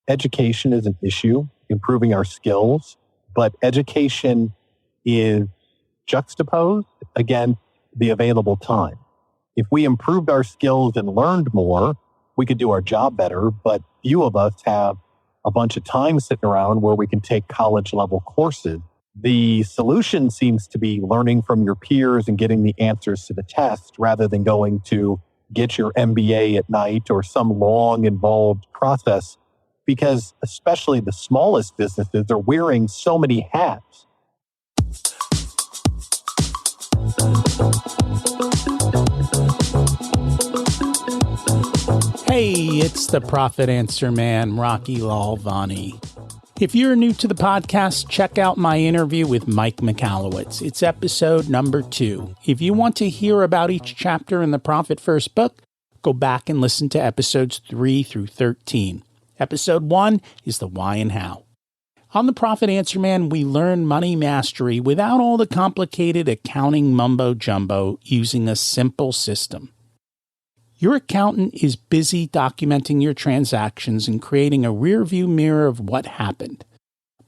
education is an issue, improving our skills, but education is juxtaposed against the available time. If we improved our skills and learned more, we could do our job better, but few of us have a bunch of time sitting around where we can take college level courses. The solution seems to be learning from your peers and getting the answers to the test rather than going to get your MBA at night or some long involved process, because especially the smallest businesses are wearing so many hats. Hey, it's the Profit Answer Man, Rocky Lalvani. If you're new to the podcast, check out my interview with Mike Michalowicz. It's episode number 2. If you want to hear about each chapter in the Profit First book, go back and listen to episodes 3 through 13. Episode 1 is the why and how. On the Profit Answer Man, we learn money mastery without all the complicated accounting mumbo-jumbo, using a simple system. Your accountant is busy documenting your transactions and creating a rear-view mirror of what happened.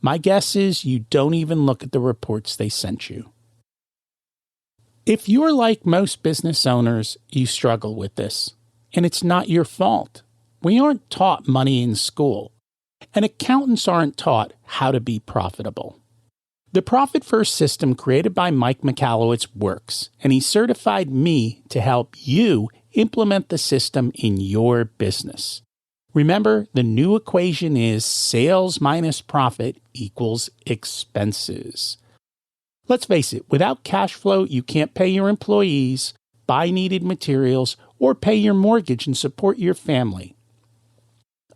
My guess is you don't even look at the reports they sent you. If you're like most business owners, you struggle with this, and it's not your fault. We aren't taught money in school, and accountants aren't taught how to be profitable. The Profit First system created by Mike Michalowicz works, and he certified me to help you implement the system in your business. Remember, the new equation is sales minus profit equals expenses. Let's face it, without cash flow, you can't pay your employees, buy needed materials, or pay your mortgage and support your family.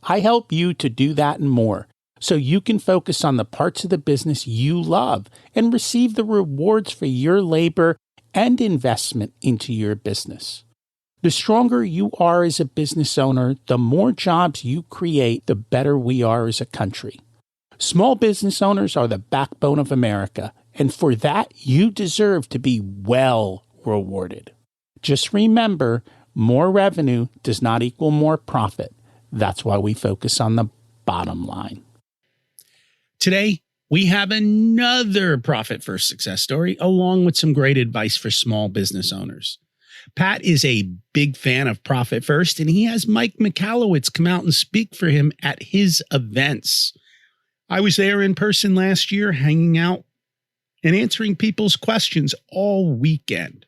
I help you to do that and more, so you can focus on the parts of the business you love and receive the rewards for your labor and investment into your business. The stronger you are as a business owner, the more jobs you create, the better we are as a country. Small business owners are the backbone of America, and for that, you deserve to be well rewarded. Just remember, more revenue does not equal more profit. That's why we focus on the bottom line. Today, we have another Profit First success story, along with some great advice for small business owners. Pat is a big fan of Profit First, and he has Mike Michalowicz come out and speak for him at his events. I was there in person last year, hanging out and answering people's questions all weekend.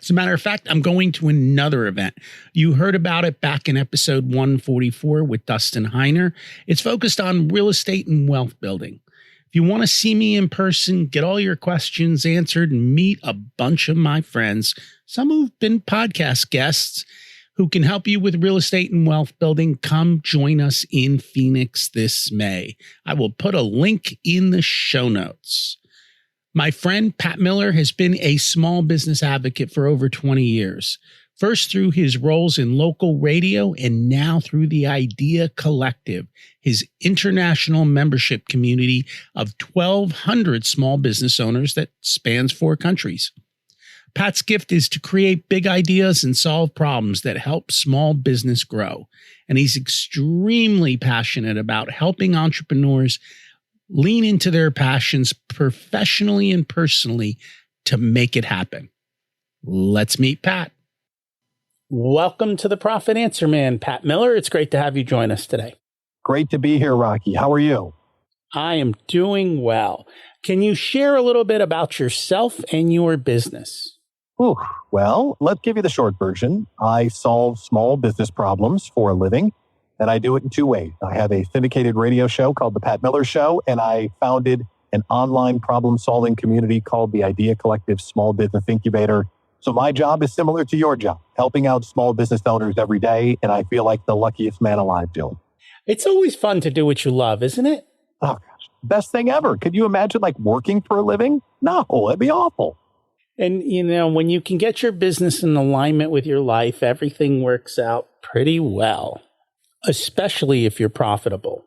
As a matter of fact, I'm going to another event. You heard about it back in episode 144 with Dustin Heiner. It's focused on real estate and wealth building. If you want to see me in person, get all your questions answered, and meet a bunch of my friends, some who've been podcast guests, who can help you with real estate and wealth building, come join us in Phoenix this May. I will put a link in the show notes. My friend Pat Miller has been a small business advocate for over 20 years. First through his roles in local radio, and now through the Idea Collective, his international membership community of 1,200 small business owners that spans 4 countries. Pat's gift is to create big ideas and solve problems that help small business grow. And he's extremely passionate about helping entrepreneurs lean into their passions professionally and personally to make it happen. Let's meet Pat. Welcome to the Profit Answer Man, Pat Miller. It's great to have you join us today. Great to be here, Rocky. How are you? I am doing well. Can you share a little bit about yourself and your business? Well, let's give you the short version. I solve small business problems for a living, and I do it in 2 ways. I have a syndicated radio show called The Pat Miller Show, and I founded an online problem-solving community called the Idea Collective Small Business Incubator. So my job is similar to your job, helping out small business owners every day, and I feel like the luckiest man alive doing. It's always fun to do what you love, isn't it? Oh, gosh. Best thing ever. Could you imagine working for a living? No, it'd be awful. And, when you can get your business in alignment with your life, everything works out pretty well, especially if you're profitable.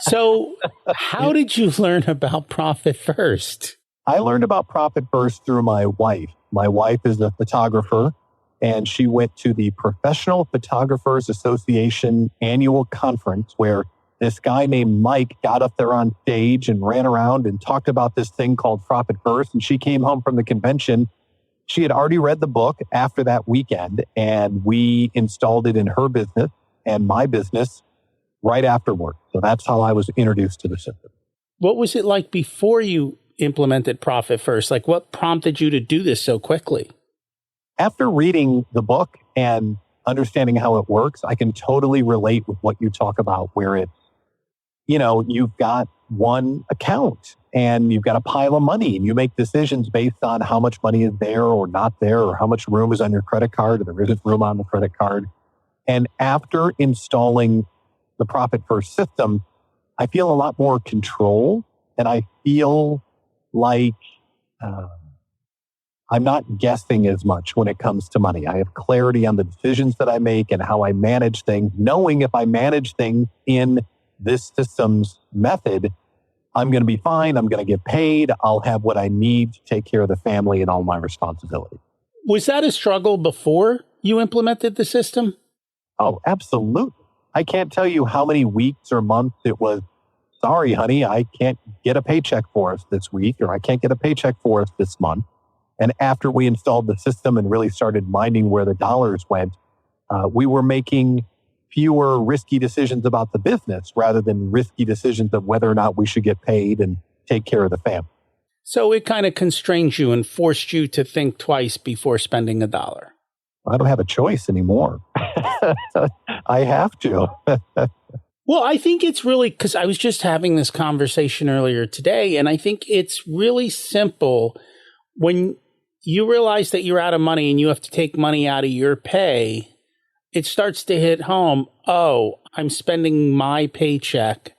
So how did you learn about Profit First? I learned about Profit First through my wife. My wife is a photographer, and she went to the Professional Photographers Association annual conference where this guy named Mike got up there on stage and ran around and talked about this thing called Profit First. And she came home from the convention. She had already read the book after that weekend, and we installed it in her business and my business right afterward. So that's how I was introduced to the system. What was it like before you implemented Profit First? Like, what prompted you to do this so quickly? After reading the book and understanding how it works, I can totally relate with what you talk about, where it's, you've got one account and you've got a pile of money and you make decisions based on how much money is there or not there, or how much room is on your credit card or there isn't room on the credit card. And after installing the Profit First system, I feel a lot more control, and I feel like I'm not guessing as much when it comes to money. I have clarity on the decisions that I make and how I manage things, knowing if I manage things in this system's method, I'm going to be fine. I'm going to get paid. I'll have what I need to take care of the family and all my responsibilities. Was that a struggle before you implemented the system? Oh, absolutely. I can't tell you how many weeks or months it was, sorry, honey, I can't get a paycheck for us this week, or I can't get a paycheck for us this month. And after we installed the system and really started minding where the dollars went, we were making fewer risky decisions about the business rather than risky decisions of whether or not we should get paid and take care of the family. So it kind of constrained you and forced you to think twice before spending a dollar. I don't have a choice anymore. I have to. Well, I think it's really, because I was just having this conversation earlier today, and I think it's really simple. When you realize that you're out of money and you have to take money out of your pay, it starts to hit home. Oh, I'm spending my paycheck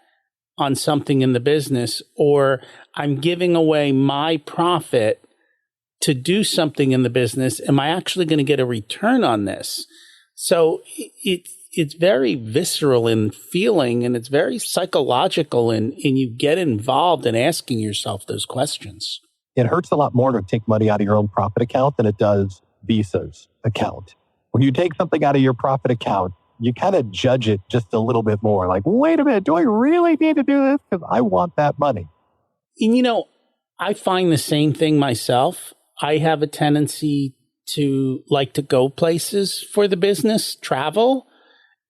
on something in the business, or I'm giving away my profit to do something in the business. Am I actually going to get a return on this? So it's very visceral in feeling, and it's very psychological, and you get involved in asking yourself those questions. It hurts a lot more to take money out of your own profit account than it does Visa's account. When you take something out of your profit account, you kind of judge it just a little bit more. Like, wait a minute, do I really need to do this? Because I want that money. And I find the same thing myself. I have a tendency to like to go places for the business, travel,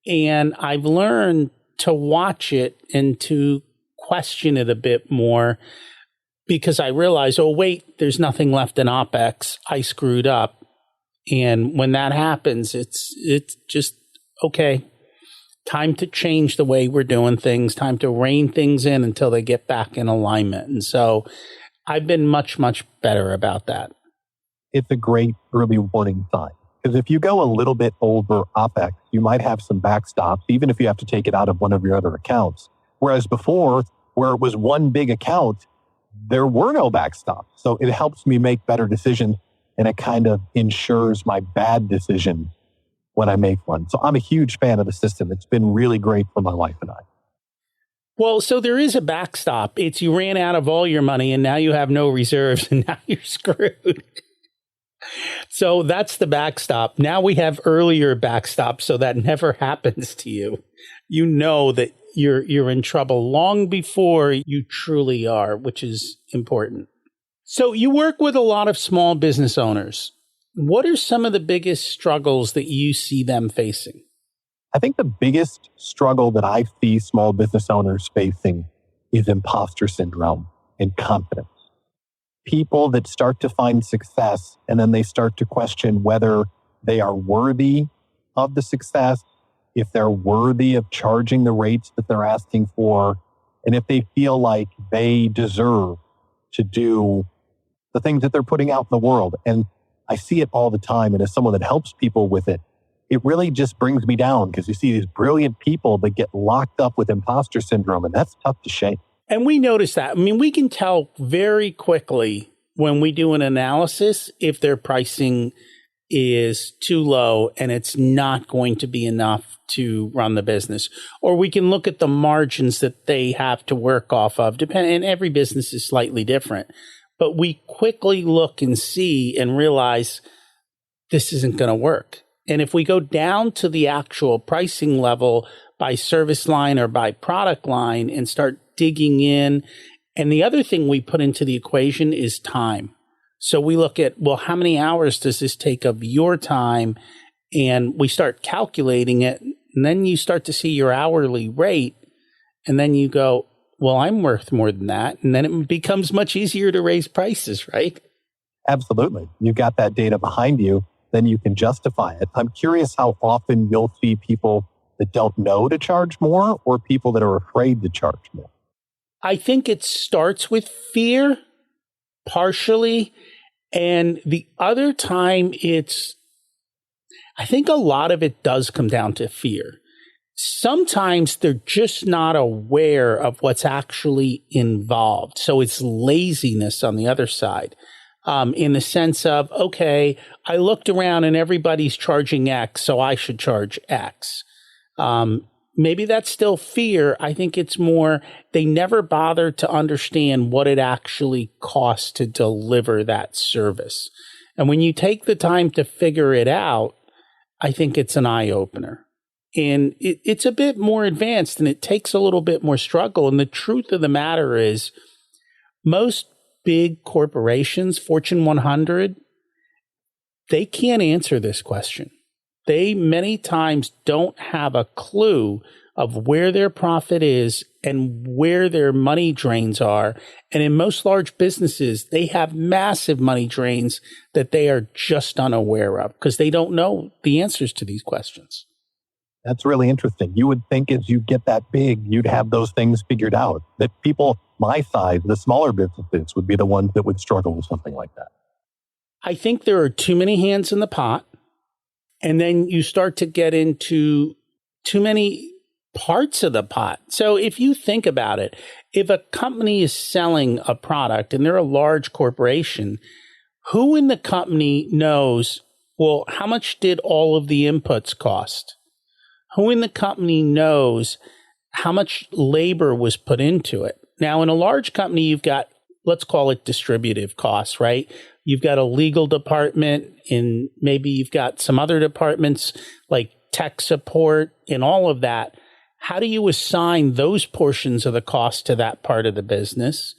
and I've learned to watch it and to question it a bit more, because I realize, oh, wait, there's nothing left in OPEX. I screwed up. And when that happens, it's just, okay, time to change the way we're doing things, time to rein things in until they get back in alignment. And so I've been much, much better about that. It's a great early warning sign. Because if you go a little bit over OPEX, you might have some backstops, even if you have to take it out of one of your other accounts. Whereas before, where it was one big account, there were no backstops. So it helps me make better decisions, and it kind of ensures my bad decision when I make one. So I'm a huge fan of the system. It's been really great for my wife and I. Well, so there is a backstop. It's you ran out of all your money and now you have no reserves and now you're screwed. So that's the backstop. Now we have earlier backstop, so that never happens to you. You know that you're in trouble long before you truly are, which is important. So you work with a lot of small business owners. What are some of the biggest struggles that you see them facing? I think the biggest struggle that I see small business owners facing is imposter syndrome and confidence. People that start to find success and then they start to question whether they are worthy of the success, if they're worthy of charging the rates that they're asking for, and if they feel like they deserve to do the things that they're putting out in the world. And I see it all the time. And as someone that helps people with it, it really just brings me down, because you see these brilliant people that get locked up with imposter syndrome, and that's tough to shake. And we notice that. I mean, we can tell very quickly when we do an analysis if their pricing is too low and it's not going to be enough to run the business. Or we can look at the margins that they have to work off of. And every business is slightly different. But we quickly look and see and realize this isn't going to work. And if we go down to the actual pricing level by service line or by product line and start digging in. And the other thing we put into the equation is time. So we look at, well, how many hours does this take of your time? And we start calculating it. And then you start to see your hourly rate. And then you go, well, I'm worth more than that. And then it becomes much easier to raise prices, right? Absolutely. You've got that data behind you, then you can justify it. I'm curious how often you'll see people that don't know to charge more or people that are afraid to charge more. I think it starts with fear, partially. And the other time I think a lot of it does come down to fear. Sometimes they're just not aware of what's actually involved. So it's laziness on the other side, in the sense of, okay, I looked around and everybody's charging X, so I should charge X. Maybe that's still fear. I think it's more they never bother to understand what it actually costs to deliver that service. And when you take the time to figure it out, I think it's an eye-opener. And it's a bit more advanced and it takes a little bit more struggle. And the truth of the matter is most big corporations, Fortune 100, they can't answer this question. They many times don't have a clue of where their profit is and where their money drains are. And in most large businesses, they have massive money drains that they are just unaware of because they don't know the answers to these questions. That's really interesting. You would think as you get that big, you'd have those things figured out. That people my size, the smaller businesses, would be the ones that would struggle with something like that. I think there are too many hands in the pot. And then you start to get into too many parts of the pot. So if you think about it, if a company is selling a product and they're a large corporation, who in the company knows, well, how much did all of the inputs cost? Who in the company knows how much labor was put into it? Now, in a large company, you've got, let's call it distributive costs, right? You've got a legal department and maybe you've got some other departments like tech support and all of that. How do you assign those portions of the cost to that part of the business?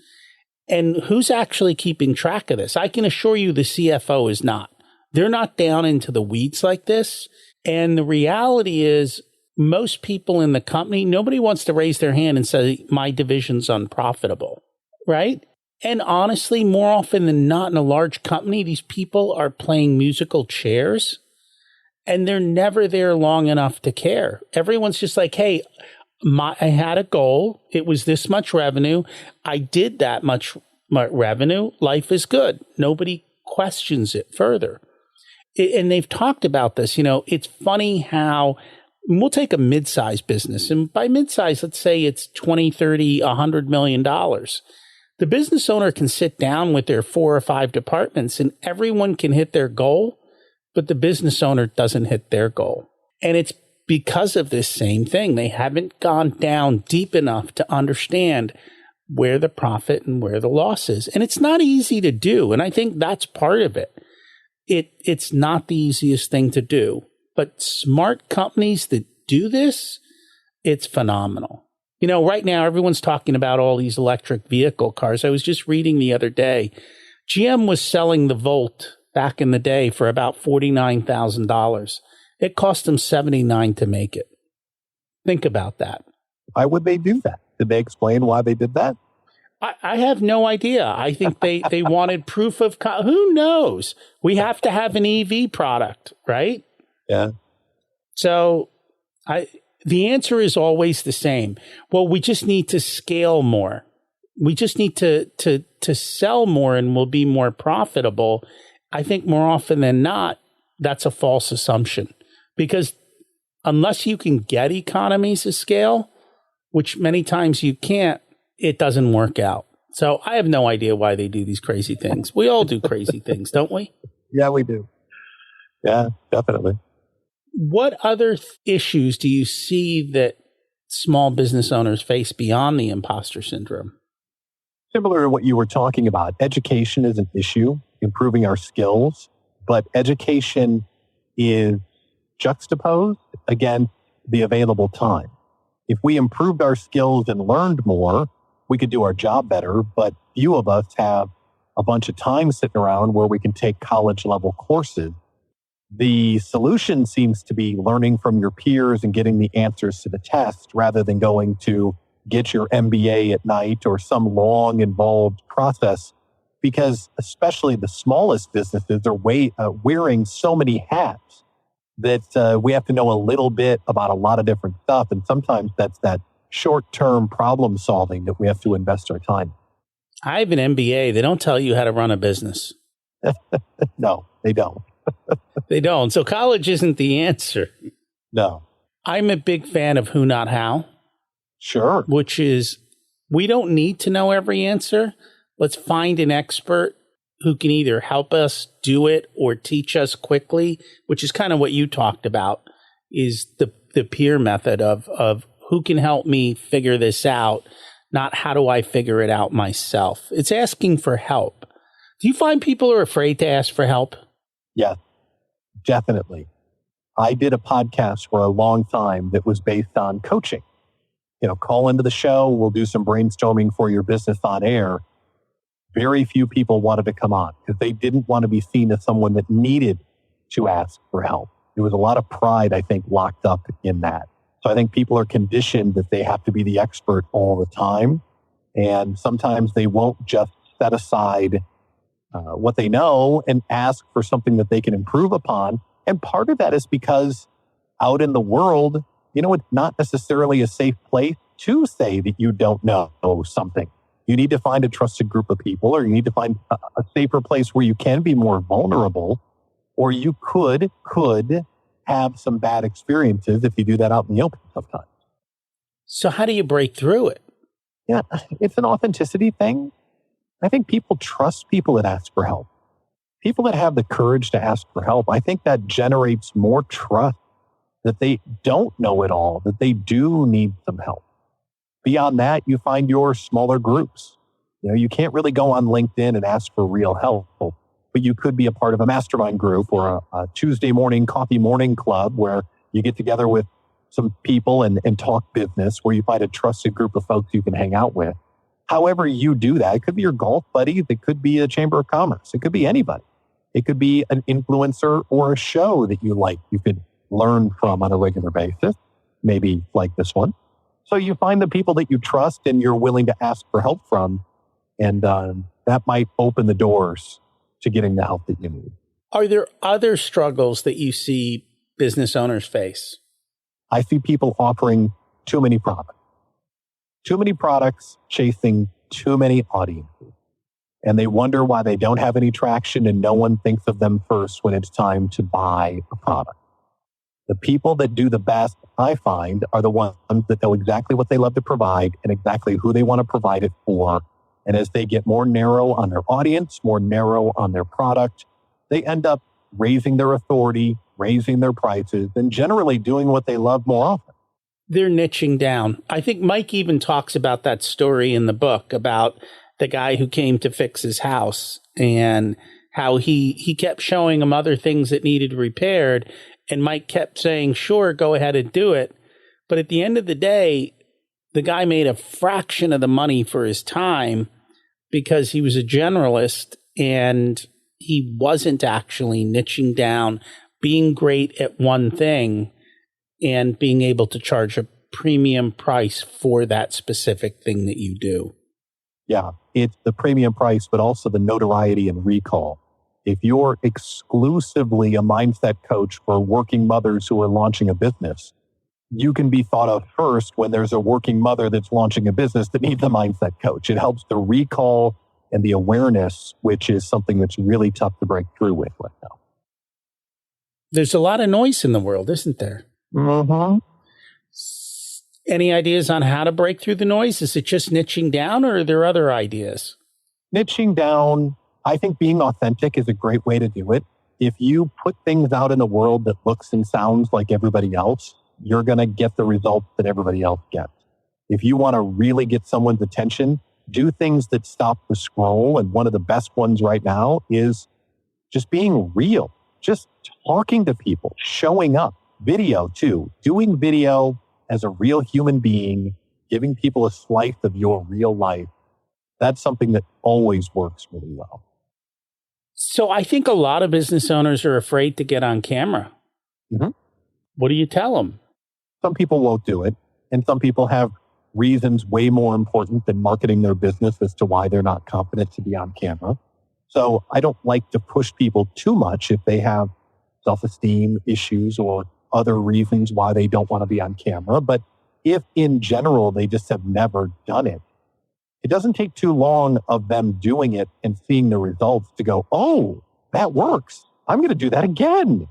And who's actually keeping track of this? I can assure you the CFO is not. They're not down into the weeds like this. And the reality is most people in the company, nobody wants to raise their hand and say, my division's unprofitable, right? And honestly, more often than not in a large company, these people are playing musical chairs and they're never there long enough to care. Everyone's just like, hey, I had a goal. It was this much revenue. I did that much revenue. Life is good. Nobody questions it further. And they've talked about this. You know, it's funny how we'll take a mid-sized business. And by mid-size, let's say it's 20, 30, $100 million. The business owner can sit down with their 4 or 5 departments and everyone can hit their goal, but the business owner doesn't hit their goal. And it's because of this same thing. They haven't gone down deep enough to understand where the profit and where the loss is. And it's not easy to do. And I think that's part of it. It's not the easiest thing to do. But smart companies that do this, it's phenomenal. You know, right now, everyone's talking about all these electric vehicle cars. I was just reading the other day, GM was selling the Volt back in the day for about $49,000. It cost them $79,000 to make it. Think about that. Why would they do that? Did they explain why they did that? I have no idea. I think they wanted proof of, who knows? We have to have an EV product, right? Yeah. So the answer is always the same. Well, we just need to scale more. We just need to sell more and we'll be more profitable. I think more often than not, that's a false assumption because unless you can get economies of scale, which many times you can't, it doesn't work out. So I have no idea why they do these crazy things. We all do crazy things, don't we? Yeah, we do. Yeah, definitely. What other issues do you see that small business owners face beyond the imposter syndrome? Similar to what you were talking about, education is an issue, improving our skills, but education is juxtaposed against the available time. If we improved our skills and learned more, we could do our job better, but few of us have a bunch of time sitting around where we can take college level courses. The solution seems to be learning from your peers and getting the answers to the test rather than going to get your MBA at night or some long involved process, because especially the smallest businesses are wearing so many hats that we have to know a little bit about a lot of different stuff. And sometimes that's that short-term problem solving that we have to invest our time. I have an MBA. They don't tell you how to run a business. No, they don't. They don't. So college isn't the answer. No. I'm a big fan of who, not how. Sure. Which is, we don't need to know every answer. Let's find an expert who can either help us do it or teach us quickly, which is kind of what you talked about, is the peer method of who can help me figure this out, not how do I figure it out myself. It's asking for help. Do you find people are afraid to ask for help? Yes, definitely. I did a podcast for a long time that was based on coaching. Call into the show. We'll do some brainstorming for your business on air. Very few people wanted to come on because they didn't want to be seen as someone that needed to ask for help. There was a lot of pride, I think, locked up in that. So I think people are conditioned that they have to be the expert all the time. And sometimes they won't just set aside what they know and ask for something that they can improve upon. And part of that is because out in the world, it's not necessarily a safe place to say that you don't know something. You need to find a trusted group of people, or you need to find a safer place where you can be more vulnerable, or you could have some bad experiences if you do that out in the open sometimes. So how do you break through it? Yeah, it's an authenticity thing. I think people trust people that ask for help. People that have the courage to ask for help, I think that generates more trust that they don't know it all, that they do need some help. Beyond that, you find your smaller groups. You can't really go on LinkedIn and ask for real help, but you could be a part of a mastermind group or a Tuesday morning coffee morning club where you get together with some people and talk business, where you find a trusted group of folks you can hang out with. However you do that, it could be your golf buddy, it could be a chamber of commerce, it could be anybody. It could be an influencer or a show that you like, you could learn from on a regular basis, maybe like this one. So you find the people that you trust and you're willing to ask for help from, and that might open the doors to getting the help that you need. Are there other struggles that you see business owners face? I see people offering too many products. Too many products chasing too many audiences. And they wonder why they don't have any traction and no one thinks of them first when it's time to buy a product. The people that do the best, I find, are the ones that know exactly what they love to provide and exactly who they want to provide it for. And as they get more narrow on their audience, more narrow on their product, they end up raising their authority, raising their prices, and generally doing what they love more often. They're niching down. I think Mike even talks about that story in the book about the guy who came to fix his house and how he kept showing him other things that needed repaired. And Mike kept saying, sure, go ahead and do it. But at the end of the day, the guy made a fraction of the money for his time because he was a generalist and he wasn't actually niching down, being great at one thing and being able to charge a premium price for that specific thing that you do. Yeah, it's the premium price, but also the notoriety and recall. If you're exclusively a mindset coach for working mothers who are launching a business, you can be thought of first when there's a working mother that's launching a business that needs a mindset coach. It helps the recall and the awareness, which is something that's really tough to break through with right now. There's a lot of noise in the world, isn't there? Mm-hmm. Any ideas on how to break through the noise? Is it just niching down or are there other ideas? Niching down, I think being authentic is a great way to do it. If you put things out in the world that looks and sounds like everybody else, you're going to get the results that everybody else gets. If you want to really get someone's attention, do things that stop the scroll. And one of the best ones right now is just being real, just talking to people, showing up, video too, doing video as a real human being, giving people a slice of your real life, that's something that always works really well. So I think a lot of business owners are afraid to get on camera. Mhm. What do you tell them? Some people won't do it, and some people have reasons way more important than marketing their business as to why they're not confident to be on camera. So I don't like to push people too much if they have self-esteem issues or other reasons why they don't want to be on camera. But if in general they just have never done it, it doesn't take too long of them doing it and seeing the results to go, oh, that works. I'm going to do that again.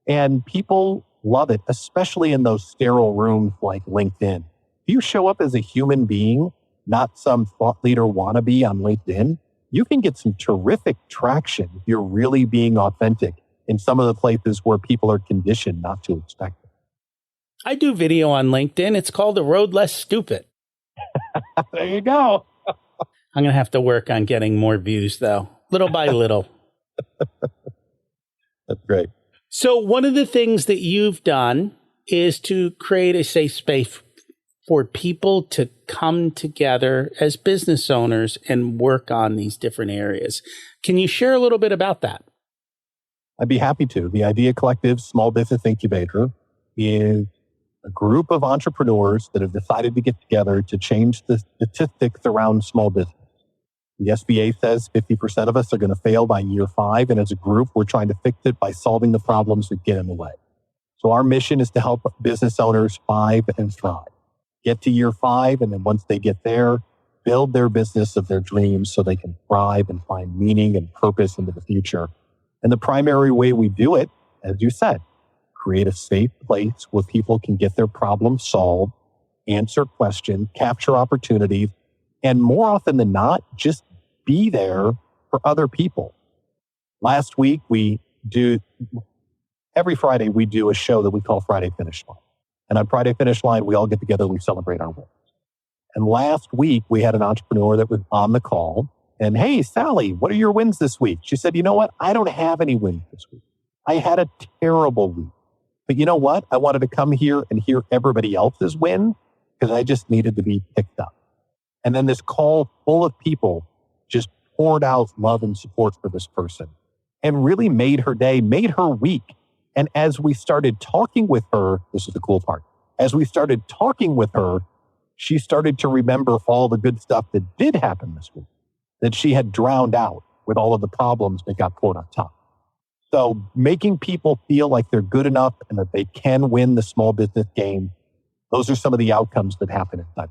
And people love it, especially in those sterile rooms like LinkedIn. If you show up as a human being, not some thought leader wannabe on LinkedIn, you can get some terrific traction if you're really being authentic in some of the places where people are conditioned not to expect it. I do video on LinkedIn. It's called The Road Less Stupid. There you go. I'm going to have to work on getting more views, though, little by little. That's great. So one of the things that you've done is to create a safe space for people to come together as business owners and work on these different areas. Can you share a little bit about that? I'd be happy to. The Idea Collective Small Business Incubator is a group of entrepreneurs that have decided to get together to change the statistics around small business. The SBA says 50% of us are going to fail by year 5. And as a group, we're trying to fix it by solving the problems that get in the way. So our mission is to help business owners 5 and thrive. Get to year 5, and then once they get there, build their business of their dreams so they can thrive and find meaning and purpose into the future. And the primary way we do it, as you said, create a safe place where people can get their problems solved, answer questions, capture opportunities, and more often than not, just be there for other people. Last week, every Friday, we do a show that we call Friday Finish Line. And on Friday Finish Line, we all get together, we celebrate our wins. And last week, we had an entrepreneur that was on the call. And hey, Sally, what are your wins this week? She said, you know what? I don't have any wins this week. I had a terrible week. But you know what? I wanted to come here and hear everybody else's win because I just needed to be picked up. And then this call full of people just poured out love and support for this person and really made her day, made her week. And as we started talking with her, this is the cool part. As we started talking with her, she started to remember all the good stuff that did happen this week, that she had drowned out with all of the problems that got poured on top. So making people feel like they're good enough and that they can win the small business game, those are some of the outcomes that happen inside.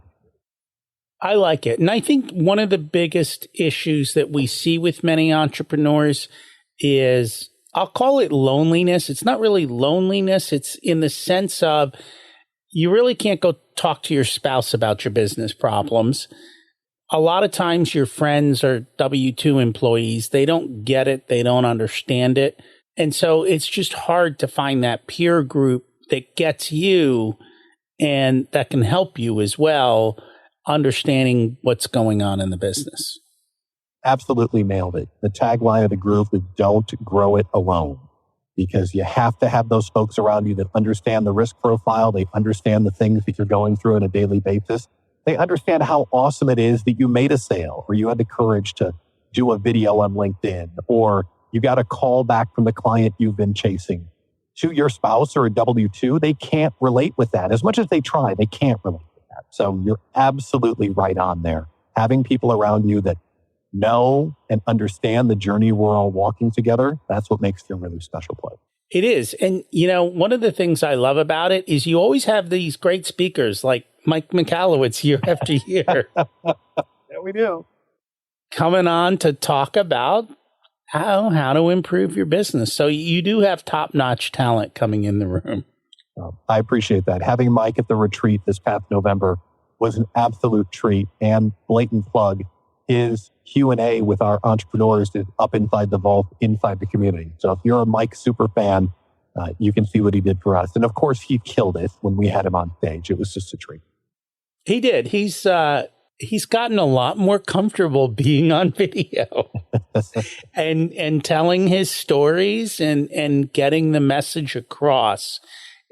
I like it. And I think one of the biggest issues that we see with many entrepreneurs is, I'll call it loneliness. It's not really loneliness. It's in the sense of you really can't go talk to your spouse about your business problems. A lot of times your friends are W-2 employees. They don't get it. They don't understand it. And so it's just hard to find that peer group that gets you and that can help you as well, understanding what's going on in the business. Absolutely nailed it. The tagline of the group is don't grow it alone, because you have to have those folks around you that understand the risk profile. They understand the things that you're going through on a daily basis. They understand how awesome it is that you made a sale, or you had the courage to do a video on LinkedIn, or you got a call back from the client you've been chasing. To your spouse or a W-2, they can't relate with that. As much as they try, they can't relate with that. So you're absolutely right on there. Having people around you that know and understand the journey we're all walking together, that's what makes it a really special place. It is. And, you know, one of the things I love about it is you always have these great speakers like Mike Michalowicz year after year. Yeah, we do. Coming on to talk about how to improve your business. So you do have top-notch talent coming in the room. I appreciate that. Having Mike at the retreat this past November was an absolute treat, and blatant plug. His Q&A with our entrepreneurs is up inside the vault, inside the community. So if you're a Mike super fan, you can see what he did for us. And of course, he killed it when we had him on stage. It was just a treat. He did. He's gotten a lot more comfortable being on video and telling his stories and getting the message across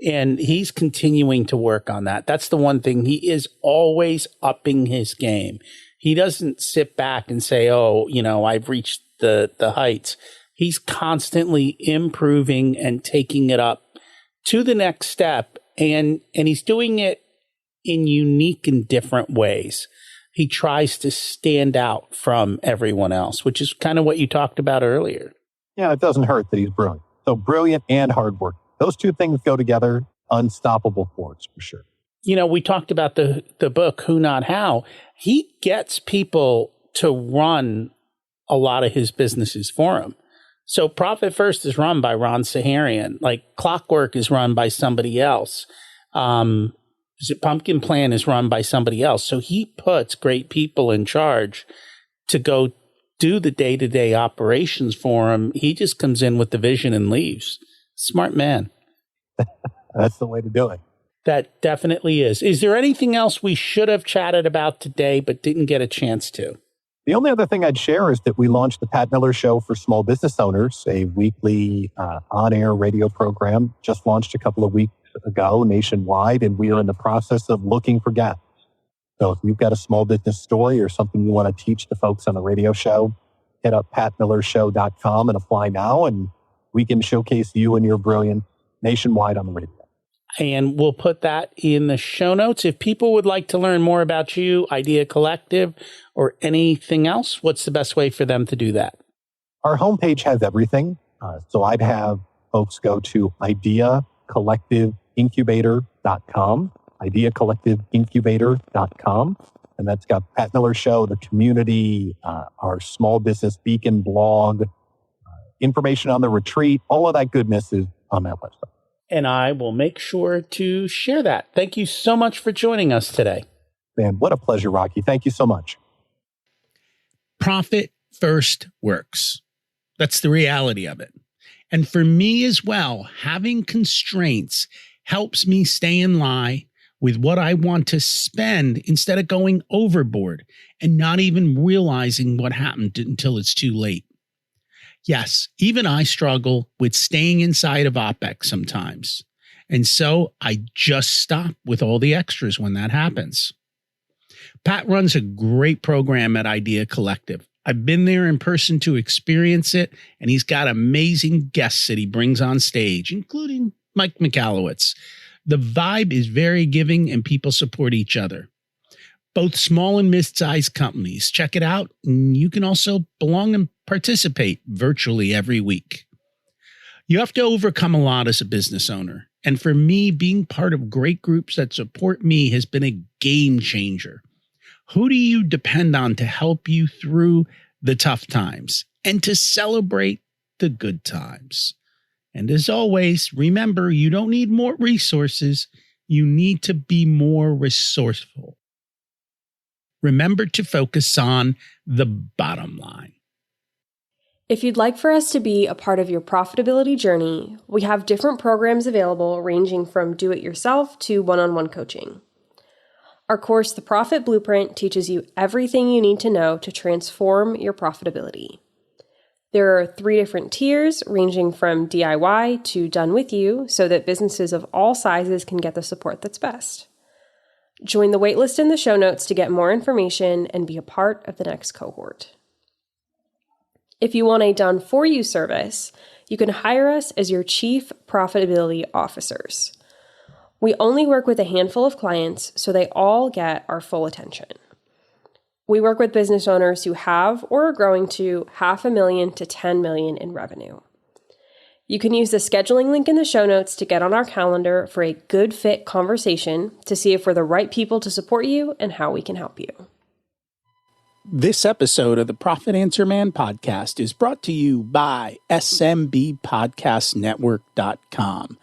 And he's continuing to work on that. That's the one thing. He is always upping his game. He doesn't sit back and say, oh, I've reached the heights. He's constantly improving and taking it up to the next step. And he's doing it in unique and different ways. He tries to stand out from everyone else, which is kind of what you talked about earlier. Yeah, it doesn't hurt that he's brilliant. So brilliant and hard work. Those two things go together. Unstoppable force for sure. We talked about the book, Who Not How. He gets people to run a lot of his businesses for him. So Profit First is run by Ron Saharian. Like Clockwork is run by somebody else. Pumpkin Plan is run by somebody else. So he puts great people in charge to go do the day-to-day operations for him. He just comes in with the vision and leaves. Smart man. That's the way to do it. That definitely is. Is there anything else we should have chatted about today but didn't get a chance to? The only other thing I'd share is that we launched the Pat Miller Show for Small Business Owners, a weekly on-air radio program, just launched a couple of weeks ago nationwide, and we are in the process of looking for guests. So if you've got a small business story or something you want to teach the folks on the radio show, hit up patmillershow.com and apply now, and we can showcase you and your brilliance nationwide on the radio. And we'll put that in the show notes. If people would like to learn more about you, Idea Collective, or anything else, what's the best way for them to do that? Our homepage has everything. So I'd have folks go to ideacollectiveincubator.com, ideacollectiveincubator.com. And that's got Pat Miller Show, the community, our small business beacon blog, information on the retreat. All of that goodness is on that website. And I will make sure to share that. Thank you so much for joining us today. Man, what a pleasure, Rocky. Thank you so much. Profit first works. That's the reality of it. And for me as well, having constraints helps me stay in line with what I want to spend instead of going overboard and not even realizing what happened until it's too late. Yes, even I struggle with staying inside of OPEX sometimes. And so I just stop with all the extras when that happens. Pat runs a great program at Idea Collective. I've been there in person to experience it, and he's got amazing guests that he brings on stage, including Mike Michalowicz. The vibe is very giving, and people support each other. Both small and mid-sized companies. Check it out. And you can also belong and participate virtually every week. You have to overcome a lot as a business owner. And for me, being part of great groups that support me has been a game changer. Who do you depend on to help you through the tough times and to celebrate the good times? And as always, remember, you don't need more resources. You need to be more resourceful. Remember to focus on the bottom line. If you'd like for us to be a part of your profitability journey, we have different programs available ranging from do-it-yourself to one-on-one coaching. Our course, The Profit Blueprint, teaches you everything you need to know to transform your profitability. There are 3 different tiers ranging from DIY to done with you so that businesses of all sizes can get the support that's best. Join the waitlist in the show notes to get more information and be a part of the next cohort. If you want a done-for-you service, you can hire us as your Chief Profitability Officers. We only work with a handful of clients, so they all get our full attention. We work with business owners who have or are growing to $500,000 to $10 million in revenue. You can use the scheduling link in the show notes to get on our calendar for a good fit conversation to see if we're the right people to support you and how we can help you. This episode of the Profit Answer Man podcast is brought to you by SMBpodcastnetwork.com.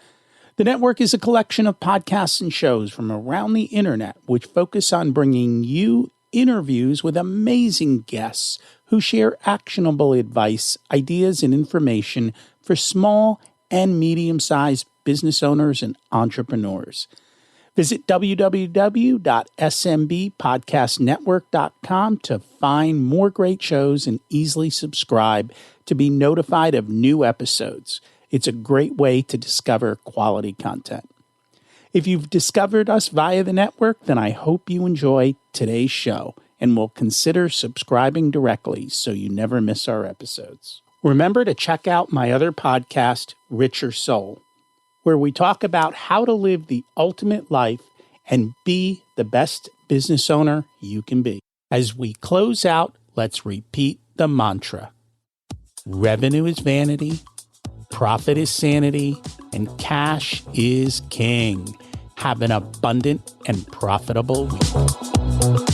The network is a collection of podcasts and shows from around the internet which focus on bringing you interviews with amazing guests who share actionable advice, ideas, and information for small and medium-sized business owners and entrepreneurs. Visit www.smbpodcastnetwork.com to find more great shows and easily subscribe to be notified of new episodes. It's a great way to discover quality content. If you've discovered us via the network, then I hope you enjoy today's show and will consider subscribing directly so you never miss our episodes. Remember to check out my other podcast, Richer Soul, where we talk about how to live the ultimate life and be the best business owner you can be. As we close out, let's repeat the mantra. Revenue is vanity, profit is sanity, and cash is king. Have an abundant and profitable week.